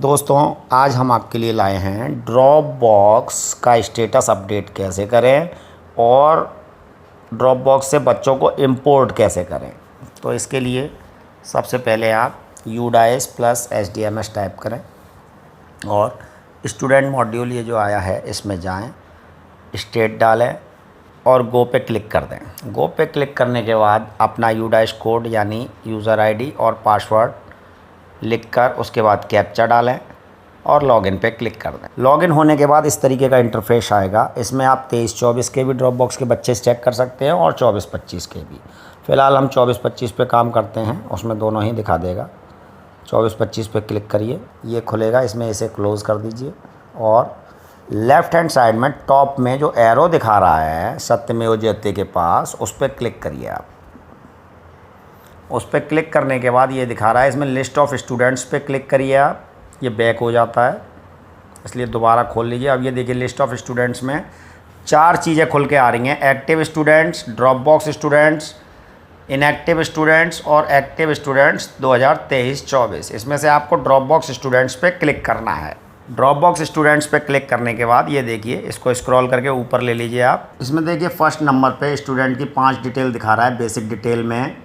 दोस्तों आज हम आपके लिए लाए हैं ड्रॉप बॉक्स का स्टेटस अपडेट कैसे करें और ड्रॉप बॉक्स से बच्चों को इंपोर्ट कैसे करें। तो इसके लिए सबसे पहले आप UDIS प्लस HDMS टाइप करें और स्टूडेंट मॉड्यूल ये जो आया है इसमें जाएं, स्टेट डालें और गो पे क्लिक कर दें। गो पे क्लिक करने के बाद अपना UDIS कोड यानी यूज़र ID और पासवर्ड लिखकर उसके बाद कैप्चा डालें और लॉगिन पे क्लिक कर दें। लॉगिन होने के बाद इस तरीके का इंटरफेस आएगा। इसमें आप 23-24 के भी ड्रॉप बॉक्स के बच्चे चेक कर सकते हैं और 24-25 के भी। फ़िलहाल हम 24-25 पे काम करते हैं, उसमें दोनों ही दिखा देगा। 24-25 पे क्लिक करिए, ये खुलेगा। इसमें इसे क्लोज़ कर दीजिए और लेफ़्ट हैंड साइड में टॉप में जो एरो दिखा रहा है सत्यमेव जयते के पास, उस पर क्लिक करिए आप। उस पर क्लिक करने के बाद ये दिखा रहा है, इसमें लिस्ट ऑफ स्टूडेंट्स पे क्लिक करिए आप। ये बैक हो जाता है, इसलिए दोबारा खोल लीजिए। अब ये देखिए लिस्ट ऑफ स्टूडेंट्स में 4 चीज़ें खुल के आ रही हैं: active students, drop box students, inactive students और एक्टिव स्टूडेंट्स 2023-24। इसमें से आपको ड्रॉप बॉक्स स्टूडेंट्स पे क्लिक करना है। ड्रॉप बॉक्स स्टूडेंट्स पे क्लिक करने के बाद ये देखिए, इसको स्क्रॉल करके ऊपर ले लीजिए आप। इसमें देखिए फर्स्ट नंबर पे स्टूडेंट की 5 डिटेल दिखा रहा है। बेसिक डिटेल में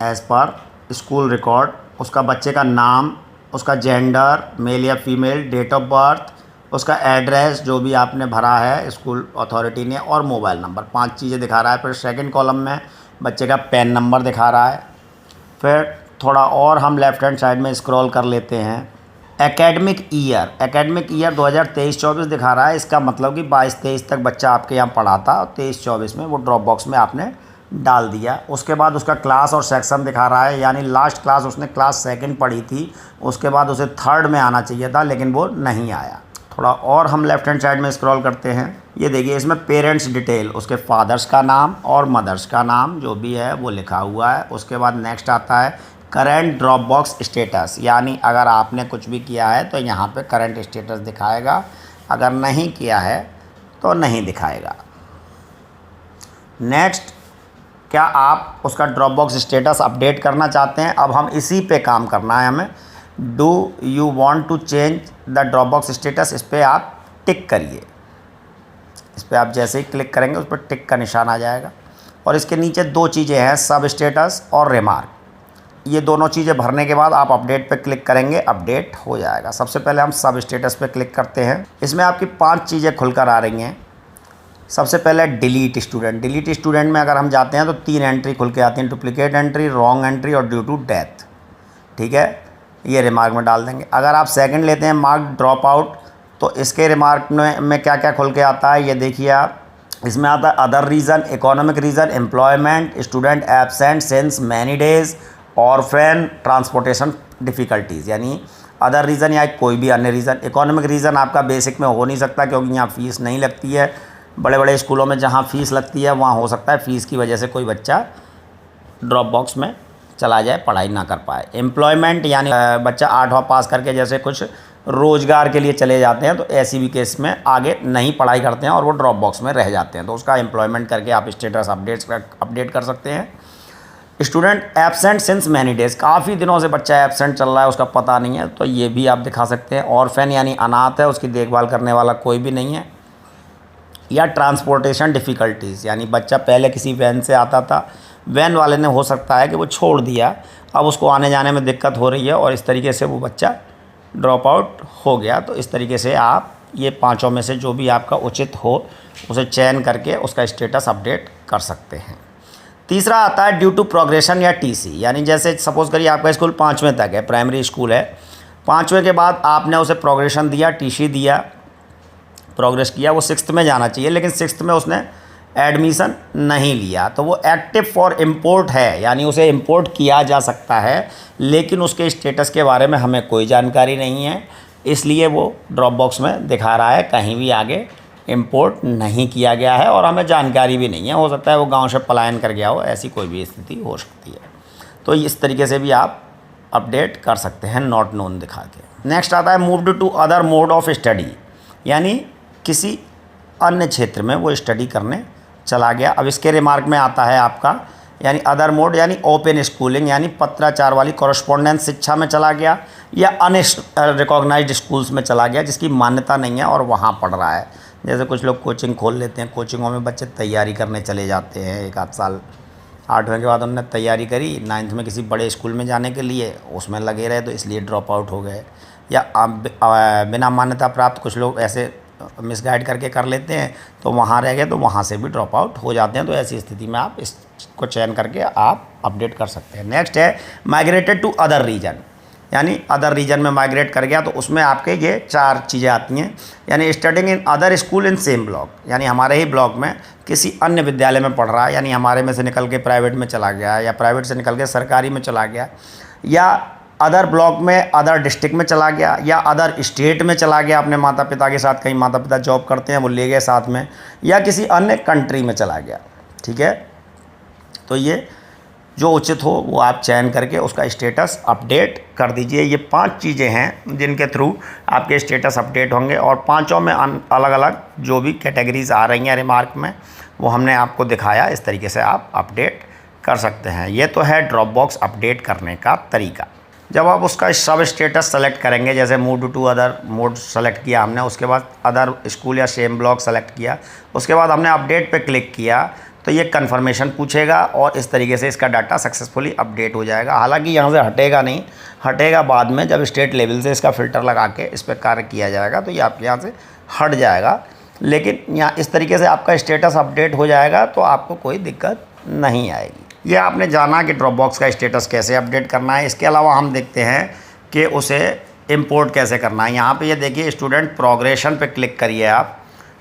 एज़ पर स्कूल रिकॉर्ड, उसका बच्चे का नाम, उसका जेंडर मेल या फीमेल, डेट ऑफ बर्थ, उसका एड्रेस जो भी आपने भरा है स्कूल अथॉरिटी ने, और मोबाइल नंबर। 5 चीज़ें दिखा रहा है। फिर सेकंड कॉलम में बच्चे का पैन नंबर दिखा रहा है। फिर थोड़ा और हम लेफ़्ट हैंड साइड में स्क्रॉल कर लेते हैं। एकेडमिक ईयर 2023-24 दिखा रहा है। इसका मतलब कि 22-23 तक बच्चा आपके यहाँ पढ़ा था और 23-24 में वो ड्रॉप बॉक्स में आपने डाल दिया। उसके बाद उसका क्लास और सेक्शन दिखा रहा है, यानी लास्ट क्लास उसने क्लास 2nd पढ़ी थी, उसके बाद उसे 3rd में आना चाहिए था लेकिन वो नहीं आया। थोड़ा और हम लेफ़्ट हैंड साइड में स्क्रॉल करते हैं। ये देखिए इसमें पेरेंट्स डिटेल, उसके फादर्स का नाम और मदर्स का नाम जो भी है वो लिखा हुआ है। उसके बाद नेक्स्ट आता है करेंट ड्रॉप बॉक्स स्टेटस, यानी अगर आपने कुछ भी किया है तो यहाँ पे करंट स्टेटस दिखाएगा, अगर नहीं किया है तो नहीं दिखाएगा। नेक्स्ट, क्या आप उसका ड्रॉप बॉक्स स्टेटस अपडेट करना चाहते हैं? अब हम इसी पे काम करना है हमें। Do you want to change the drop box status, इस पर आप टिक करिए। इस पर आप जैसे ही क्लिक करेंगे उस पर टिक का निशान आ जाएगा और इसके नीचे 2 चीज़ें हैं, सब स्टेटस और रिमार्क। ये दोनों चीज़ें भरने के बाद आप अपडेट पे क्लिक करेंगे, अपडेट हो जाएगा। सबसे पहले हम सब स्टेटस पे क्लिक करते हैं। इसमें आपकी 5 चीज़ें खुलकर आ रही हैं। सबसे पहले डिलीट स्टूडेंट में अगर हम जाते हैं तो 3 एंट्री खुल के आती हैं: डुप्लीकेट एंट्री, रॉन्ग एंट्री और ड्यू टू डेथ। ठीक है, ये रिमार्क में डाल देंगे। अगर आप सेकंड लेते हैं मार्क ड्रॉप आउट, तो इसके रिमार्क में क्या क्या खुल के आता है ये देखिए आप। इसमें आता है other reason, economic reason, employment, student absent since many days, orphan, transportation difficulties, यानी अदर रीज़न या कोई भी अन्य रीज़न। इकोनॉमिक रीज़न आपका बेसिक में हो नहीं सकता क्योंकि यहाँ फ़ीस नहीं लगती है। बड़े बड़े स्कूलों में जहाँ फ़ीस लगती है वहाँ हो सकता है फ़ीस की वजह से कोई बच्चा ड्रॉप बॉक्स में चला जाए, पढ़ाई ना कर पाए। एम्प्लॉयमेंट यानी बच्चा 8वां पास करके जैसे कुछ रोज़गार के लिए चले जाते हैं, तो ऐसी भी केस में आगे नहीं पढ़ाई करते हैं और वो ड्रॉप बॉक्स में रह जाते हैं, तो उसका एम्प्लॉयमेंट करके आप स्टेटस अपडेट कर सकते हैं। Student absent since many days, काफ़ी दिनों से बच्चा एब्सेंट चल रहा है, उसका पता नहीं है, तो ये भी आप दिखा सकते हैं। ऑर्फेन यानी अनाथ है, उसकी देखभाल करने वाला कोई भी नहीं है। या ट्रांसपोर्टेशन डिफ़िकल्टीज़, यानी बच्चा पहले किसी वैन से आता था, वैन वाले ने हो सकता है कि वो छोड़ दिया, अब उसको आने जाने में दिक्कत हो रही है और इस तरीके से वो बच्चा ड्रॉप आउट हो गया। तो इस तरीके से आप ये 5 में से जो भी आपका उचित हो उसे चयन करके उसका स्टेटस अपडेट कर सकते हैं। तीसरा आता है ड्यू टू प्रोग्रेशन या TC, यानी जैसे सपोज़ करिए आपका स्कूल 5वें तक है, प्राइमरी स्कूल है, 5वें के बाद आपने उसे प्रोग्रेशन दिया, TC दिया, प्रोग्रेस किया, वो 6th में जाना चाहिए लेकिन 6th में उसने एडमिशन नहीं लिया, तो वो एक्टिव फॉर इंपोर्ट है, यानी उसे इंपोर्ट किया जा सकता है लेकिन उसके स्टेटस के बारे में हमें कोई जानकारी नहीं है, इसलिए वो ड्रॉप बॉक्स में दिखा रहा है, कहीं भी आगे इंपोर्ट नहीं किया गया है और हमें जानकारी भी नहीं है। हो सकता है वो गांव से पलायन कर गया हो, ऐसी कोई भी स्थिति हो सकती है। तो इस तरीके से भी आप अपडेट कर सकते हैं नॉट नोन दिखा के। नेक्स्ट आता है moved to other mode of study, यानी किसी अन्य क्षेत्र में वो स्टडी करने चला गया। अब इसके रिमार्क में आता है आपका, यानी अदर मोड यानी ओपन स्कूलिंग, यानी पत्राचार वाली कॉरस्पॉन्डेंस शिक्षा में चला गया, या अनरिकॉग्नाइज्ड स्कूल्स में चला गया जिसकी मान्यता नहीं है और वहाँ पढ़ रहा है। जैसे कुछ लोग कोचिंग खोल लेते हैं, कोचिंगों में बच्चे तैयारी करने चले जाते हैं, एक आध साल 8वें के बाद उन्होंने तैयारी करी, 9th में किसी बड़े स्कूल में जाने के लिए उसमें लगे रहे तो इसलिए ड्रॉप आउट हो गए। या बिना मान्यता प्राप्त कुछ लोग ऐसे मिसगाइड करके कर लेते हैं तो वहाँ रह गए तो वहाँ से भी ड्रॉप आउट हो जाते हैं। तो ऐसी स्थिति में आप इसको चयन करके आप अपडेट कर सकते हैं। नेक्स्ट है माइग्रेटेड टू अदर रीजन, यानी अदर रीजन में माइग्रेट कर गया तो उसमें आपके ये 4 चीज़ें आती हैं। यानी studying in other school in same block, यानी हमारे ही ब्लॉक में किसी अन्य विद्यालय में पढ़ रहा है, यानी हमारे में से निकल के प्राइवेट में चला गया या प्राइवेट से निकल के सरकारी में चला गया, या अदर ब्लॉक में अदर डिस्ट्रिक्ट में चला गया, या अदर स्टेट में चला गया अपने माता पिता के साथ, कहीं माता पिता जॉब करते हैं वो ले गए साथ में, या किसी अन्य कंट्री में चला गया। ठीक है, तो ये जो उचित हो वो आप चयन करके उसका स्टेटस अपडेट कर दीजिए। ये 5 चीज़ें हैं जिनके थ्रू आपके स्टेटस अपडेट होंगे और 5 में अलग अलग जो भी कैटेगरीज़ आ रही हैं रिमार्क में वो हमने आपको दिखाया। इस तरीके से आप अपडेट कर सकते हैं। ये तो है ड्रॉप बॉक्स अपडेट करने का तरीका। जब आप उसका सब स्टेटस सेलेक्ट करेंगे, जैसे move to other mode select किया हमने, उसके बाद अदर स्कूल या सेम ब्लॉक सेलेक्ट किया, उसके बाद हमने अपडेट पे क्लिक किया तो ये कन्फर्मेशन पूछेगा और इस तरीके से इसका डाटा सक्सेसफुली अपडेट हो जाएगा। हालांकि यहाँ से हटेगा नहीं, हटेगा बाद में जब स्टेट लेवल से इसका फ़िल्टर लगा के इस पर कार्य किया जाएगा तो ये आपके यहाँ से हट जाएगा। लेकिन यहाँ इस तरीके से आपका स्टेटस अपडेट हो जाएगा तो आपको कोई दिक्कत नहीं आएगी। ये आपने जाना कि ड्रॉप बॉक्स का स्टेटस कैसे अपडेट करना है। इसके अलावा हम देखते हैं कि उसे इंपोर्ट कैसे करना है। यहाँ पे ये देखिए स्टूडेंट प्रोग्रेशन पे क्लिक करिए आप।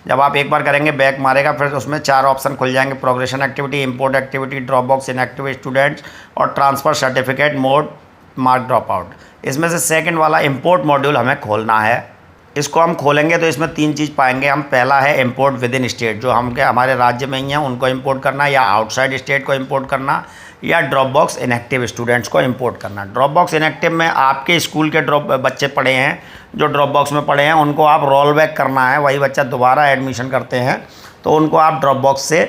जब आप एक बार करेंगे बैक मारेगा फिर उसमें 4 ऑप्शन खुल जाएंगे, progression activity, import activity, drop box inactive students और transfer certificate mode mark drop out. इसमें से सेकंड वाला इंपोर्ट मॉड्यूल हमें खोलना है। इसको हम खोलेंगे तो इसमें 3 चीज़ पाएंगे हम। पहला है इंपोर्ट विद इन स्टेट, जो हमारे राज्य में ही हैं उनको इंपोर्ट करना, या आउटसाइड स्टेट को इंपोर्ट करना, या ड्रॉप बॉक्स इनएक्टिव स्टूडेंट्स को इंपोर्ट करना। ड्रॉप बॉक्स इनएक्टिव में आपके स्कूल के बच्चे पढ़े हैं, जो ड्रॉप बॉक्स में पढ़े हैं उनको आप रोल बैक करना है। वही बच्चा दोबारा एडमिशन करते हैं तो उनको आप ड्रॉप बॉक्स से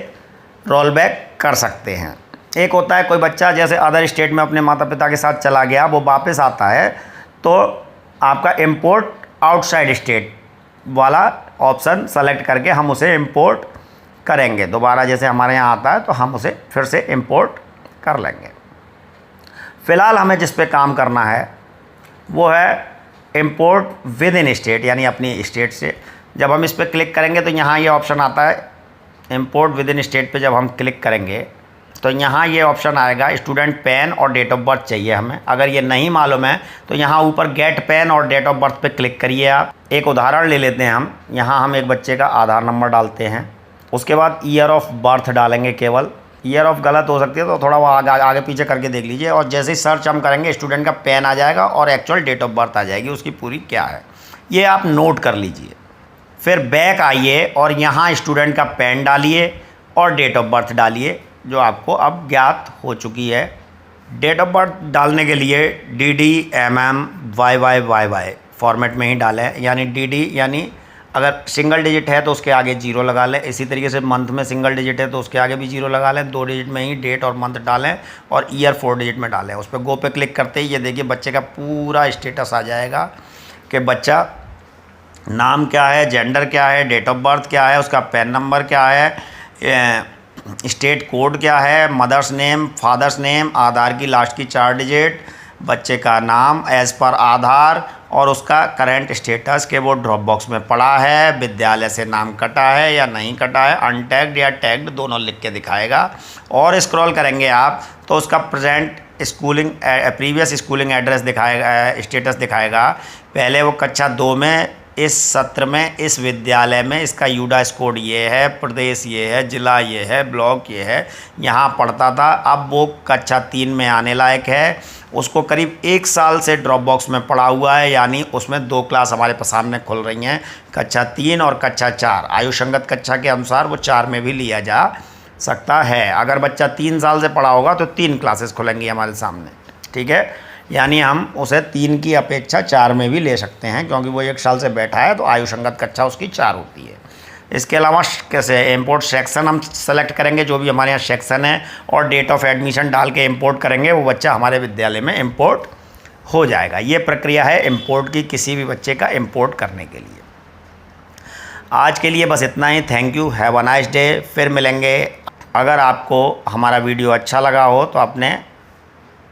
रोल बैक कर सकते हैं। एक होता है कोई बच्चा जैसे अदर स्टेट में अपने माता पिता के साथ चला गया, वो वापस आता है तो आपका इंपोर्ट आउटसाइड स्टेट वाला ऑप्शन सेलेक्ट करके हम उसे इंपोर्ट करेंगे। दोबारा जैसे हमारे यहाँ आता है तो हम उसे फिर से इंपोर्ट कर लेंगे। फ़िलहाल हमें जिस पे काम करना है वो है इंपोर्ट विद इन स्टेट, यानी अपनी स्टेट से। जब हम इस पर क्लिक करेंगे तो यहाँ ये ऑप्शन आता है इंपोर्ट विद इन स्टेट पे जब हम क्लिक करेंगे तो यहाँ ये ऑप्शन आएगा स्टूडेंट पैन और डेट ऑफ बर्थ चाहिए हमें। अगर ये नहीं मालूम है तो यहाँ ऊपर गेट पैन और डेट ऑफ बर्थ पे क्लिक करिए आप। एक उदाहरण ले लेते हैं हम। यहाँ हम एक बच्चे का आधार नंबर डालते हैं, उसके बाद ईयर ऑफ बर्थ डालेंगे। केवल ईयर ऑफ गलत हो सकती है तो थोड़ा वो आगे पीछे करके देख लीजिए। और जैसे ही सर्च हम करेंगे स्टूडेंट का पैन आ जाएगा और एक्चुअल डेट ऑफ बर्थ आ जाएगी उसकी पूरी क्या है, ये आप नोट कर लीजिए। फिर बैक आइए और यहाँ स्टूडेंट का पैन डालिए और डेट ऑफ बर्थ डालिए जो आपको अब ज्ञात हो चुकी है। डेट ऑफ बर्थ डालने के लिए DDMMYYYY फॉर्मेट में ही डालें, यानी DD यानी अगर सिंगल डिजिट है तो उसके आगे 0 लगा लें। इसी तरीके से मंथ में सिंगल डिजिट है तो उसके आगे भी 0 लगा लें। 2 डिजिट में ही डेट और मंथ डालें और ईयर 4 डिजिट में डालें। उस पर गो पे क्लिक करते ही ये देखिए बच्चे का पूरा स्टेटस आ जाएगा कि बच्चा नाम क्या है, जेंडर क्या है, डेट ऑफ बर्थ क्या है, उसका पैन नंबर क्या है, स्टेट कोड क्या है, मदर्स नेम, फादर्स नेम, आधार की लास्ट की 4 डिजिट, बच्चे का नाम एज़ पर आधार और उसका करंट स्टेटस के वो ड्रॉप बॉक्स में पड़ा है, विद्यालय से नाम कटा है या नहीं कटा है, अनटैग्ड या टैग्ड दोनों लिख के दिखाएगा। और स्क्रॉल करेंगे आप तो उसका प्रीवियस स्कूलिंग एड्रेस दिखाएगा, स्टेटस दिखाएगा। पहले वो कक्षा 2 में इस सत्र में इस विद्यालय में इसका यूडाइस कोड ये है, प्रदेश ये है, ज़िला ये है, ब्लॉक ये है, यहाँ पढ़ता था। अब वो कक्षा 3 में आने लायक है, उसको करीब 1 साल से ड्रॉप बॉक्स में पढ़ा हुआ है, यानी उसमें 2 क्लास हमारे सामने खुल रही हैं, कक्षा 3 और कक्षा 4। आयु संगत कक्षा के अनुसार वो 4 में भी लिया जा सकता है। अगर बच्चा 3 साल से पढ़ा होगा तो 3 क्लासेस खुलेंगी हमारे सामने, ठीक है। यानी हम उसे 3 की अपेक्षा 4 में भी ले सकते हैं क्योंकि वो 1 साल से बैठा है तो आयु संगत कक्षा उसकी 4 होती है। इसके अलावा कैसे इंपोर्ट सेक्शन हम सेलेक्ट करेंगे, जो भी हमारे यहाँ सेक्शन है, और डेट ऑफ एडमिशन डाल के इंपोर्ट करेंगे, वो बच्चा हमारे विद्यालय में इंपोर्ट हो जाएगा। ये प्रक्रिया है इंपोर्ट की, किसी भी बच्चे का इंपोर्ट करने के लिए। आज के लिए बस इतना ही। Thank you, have a nice day. फिर मिलेंगे। अगर आपको हमारा वीडियो अच्छा लगा हो तो अपने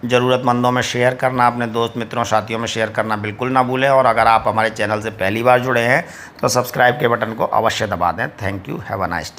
ज़रूरतमंदों में शेयर करना, अपने दोस्त मित्रों साथियों में शेयर करना बिल्कुल ना भूलें। और अगर आप हमारे चैनल से पहली बार जुड़े हैं तो सब्सक्राइब के बटन को अवश्य दबा दें। Thank you, have a nice day.